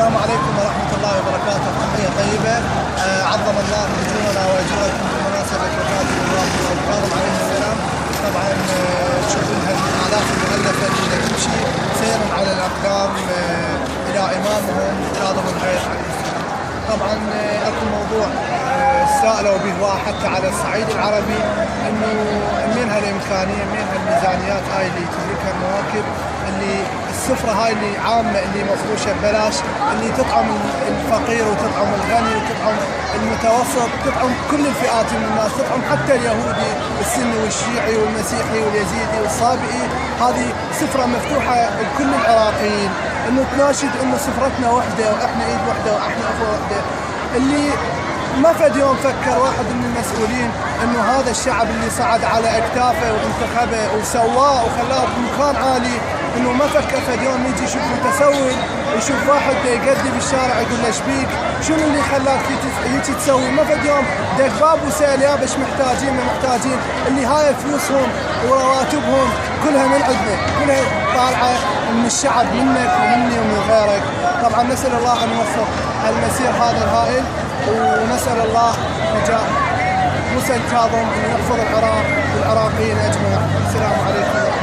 السلام عليكم ورحمة الله وبركاته. تحية طيبة. عظم الله أجورنا وأجوركم بمناسبة وفاة الإمام الكاظم عليه السلام. طبعا تشوفون هالآلاف المؤلفة اللي تمشي سيرا على الأقدام إلى إمامهم كاظم الغيث عليه السلام. طبعا اكو موضوع سألوا به حتى على الصعيد العربي، انه من هالامكانيه من هالميزانيات هاي اللي تملكها المواكب، اللي السفره هاي اللي عامه اللي مفروشه ببلاش، اللي تطعم الفقير وتطعم الغني وتطعم المتوسط، تطعم كل الفئات من الناس، تطعم حتى اليهودي السني والشيعي والمسيحي واليزيدي والصابئي. هذه سفره مفتوحه لكل العراقيين، انه تناشد انه سفرتنا وحده واحنا ايد وحده واحنا اخوه وحده. اللي ما فد يوم فكر واحد من المسؤولين انه هذا الشعب اللي صعد على اكتافه وانتخبه وسواه وخلاه بمكان عالي، انه ما فكر فد يوم يجي يشوف متسول، يشوف واحد يقدي بالشارع يقول له شبيك؟ شنو اللي خلاك هيك تسوي؟ ما فد يوم دق باب وسال يا بش محتاجين ما محتاجين، اللي هاي فلوسهم ورواتبهم كلها من عندنا، كلها طالعه من الشعب، منك ومني ومن غيرك. طبعا نسال الله ان يوفق المسير هذا الهائل، ونسال الله نجاح موسى الكاظم ان يحفظ العراق والعراقيين اجمعين. السلام عليكم.